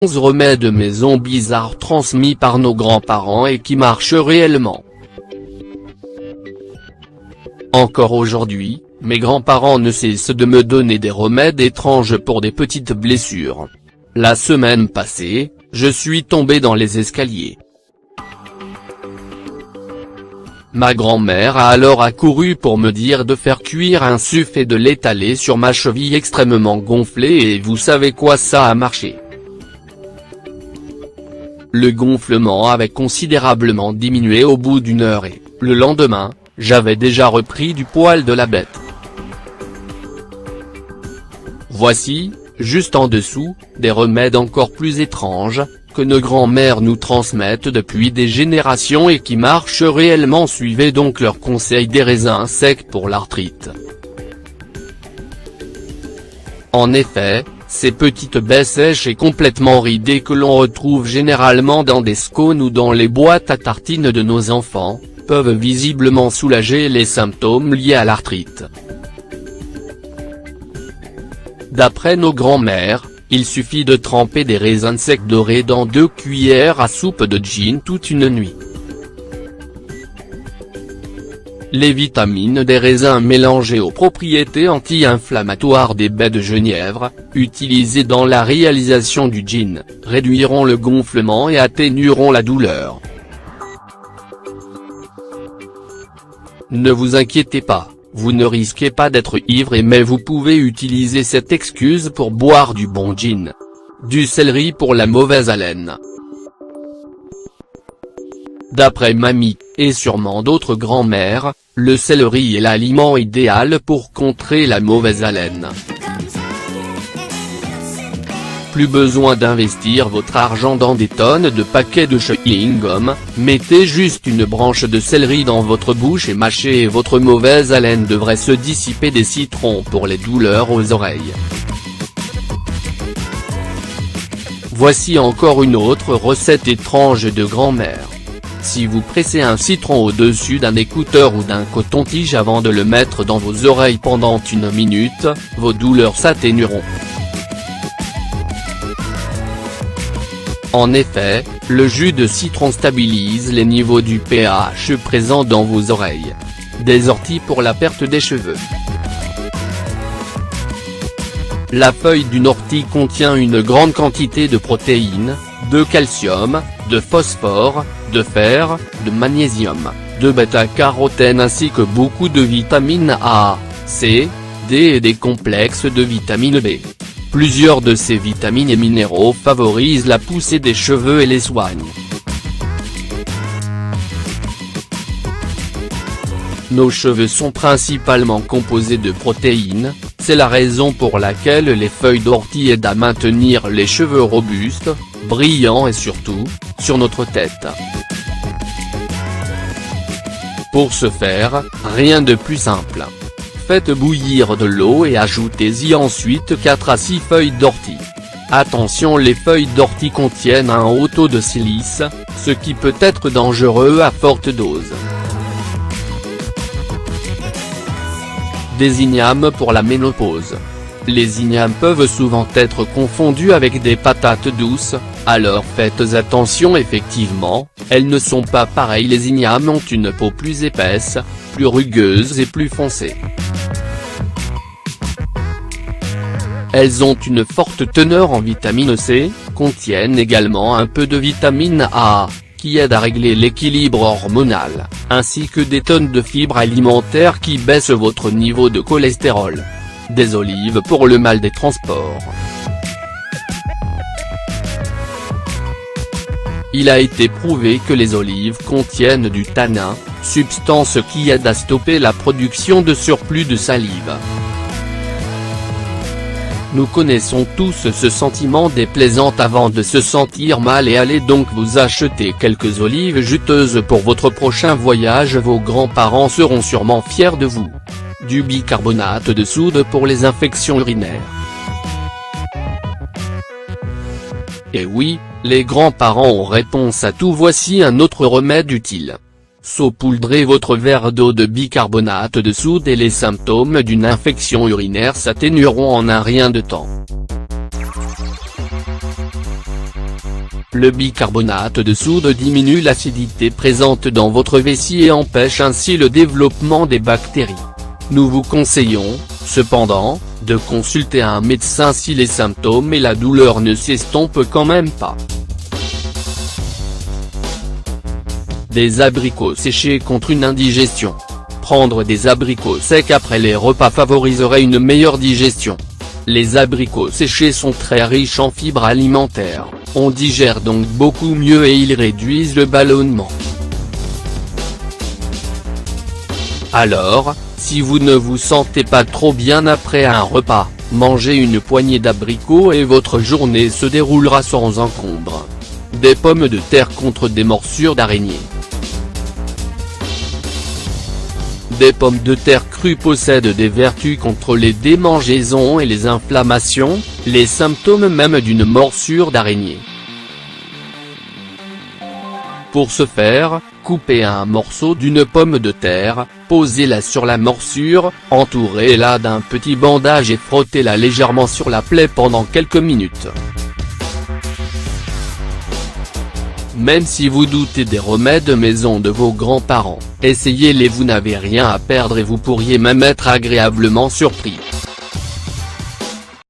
11 remèdes maison bizarres transmis par nos grands-parents et qui marchent réellement. Encore aujourd'hui, mes grands-parents ne cessent de me donner des remèdes étranges pour des petites blessures. La semaine passée, je suis tombé dans les escaliers. Ma grand-mère a alors accouru pour me dire de faire cuire un suif et de l'étaler sur ma cheville extrêmement gonflée et vous savez quoi, ça a marché. Le gonflement avait considérablement diminué au bout d'une heure et, le lendemain, j'avais déjà repris du poil de la bête. Voici, juste en dessous, des remèdes encore plus étranges, que nos grands-mères nous transmettent depuis des générations et qui marchent réellement. Suivez donc leurs conseils. Des raisins secs pour l'arthrite. En effet, ces petites baies sèches et complètement ridées que l'on retrouve généralement dans des scones ou dans les boîtes à tartines de nos enfants, peuvent visiblement soulager les symptômes liés à l'arthrite. D'après nos grands-mères, il suffit de tremper des raisins secs dorés dans 2 cuillères à soupe de gin toute une nuit. Les vitamines des raisins mélangées aux propriétés anti-inflammatoires des baies de genièvre, utilisées dans la réalisation du gin, réduiront le gonflement et atténueront la douleur. Ne vous inquiétez pas, vous ne risquez pas d'être ivre mais vous pouvez utiliser cette excuse pour boire du bon gin. Du céleri pour la mauvaise haleine. D'après mamie, et sûrement d'autres grands-mères, le céleri est l'aliment idéal pour contrer la mauvaise haleine. Plus besoin d'investir votre argent dans des tonnes de paquets de chewing-gum, mettez juste une branche de céleri dans votre bouche et mâchez et votre mauvaise haleine devrait se dissiper. Des citrons pour les douleurs aux oreilles. Voici encore une autre recette étrange de grand-mère. Si vous pressez un citron au-dessus d'un écouteur ou d'un coton-tige avant de le mettre dans vos oreilles pendant 1 minute, vos douleurs s'atténueront. En effet, le jus de citron stabilise les niveaux du pH présent dans vos oreilles. Des orties pour la perte des cheveux. La feuille d'une ortie contient une grande quantité de protéines, de calcium, de phosphore, de fer, de magnésium, de bêta-carotène ainsi que beaucoup de vitamines A, C, D et des complexes de vitamine B. Plusieurs de ces vitamines et minéraux favorisent la poussée des cheveux et les soignent. Nos cheveux sont principalement composés de protéines, c'est la raison pour laquelle les feuilles d'ortie aident à maintenir les cheveux robustes, brillants et surtout, sur notre tête. Pour ce faire, rien de plus simple. Faites bouillir de l'eau et ajoutez-y ensuite 4 à 6 feuilles d'ortie. Attention, les feuilles d'ortie contiennent un haut taux de silice, ce qui peut être dangereux à forte dose. Des ignames pour la ménopause. Les ignames peuvent souvent être confondus avec des patates douces, alors faites attention. Effectivement, elles ne sont pas pareilles. Les ignames ont une peau plus épaisse, plus rugueuse et plus foncée. Elles ont une forte teneur en vitamine C, contiennent également un peu de vitamine A, qui aide à régler l'équilibre hormonal, ainsi que des tonnes de fibres alimentaires qui baissent votre niveau de cholestérol. Des olives pour le mal des transports. Il a été prouvé que les olives contiennent du tanin, substance qui aide à stopper la production de surplus de salive. Nous connaissons tous ce sentiment déplaisant avant de se sentir mal et allez donc vous acheter quelques olives juteuses pour votre prochain voyage. Vos grands-parents seront sûrement fiers de vous. Du bicarbonate de soude pour les infections urinaires. Et oui, les grands-parents ont réponse à tout. Voici un autre remède utile. Saupoudrez votre verre d'eau de bicarbonate de soude et les symptômes d'une infection urinaire s'atténueront en un rien de temps. Le bicarbonate de soude diminue l'acidité présente dans votre vessie et empêche ainsi le développement des bactéries. Nous vous conseillons, cependant, de consulter un médecin si les symptômes et la douleur ne s'estompent quand même pas. Des abricots séchés contre une indigestion. Prendre des abricots secs après les repas favoriserait une meilleure digestion. Les abricots séchés sont très riches en fibres alimentaires, on digère donc beaucoup mieux et ils réduisent le ballonnement. Alors, si vous ne vous sentez pas trop bien après un repas, mangez une poignée d'abricots et votre journée se déroulera sans encombre. Des pommes de terre contre des morsures d'araignée. Des pommes de terre crues possèdent des vertus contre les démangeaisons et les inflammations, les symptômes même d'une morsure d'araignée. Pour ce faire, coupez un morceau d'une pomme de terre, posez-la sur la morsure, entourez-la d'un petit bandage et frottez-la légèrement sur la plaie pendant quelques minutes. Même si vous doutez des remèdes maison de vos grands-parents, essayez-les, vous n'avez rien à perdre et vous pourriez même être agréablement surpris.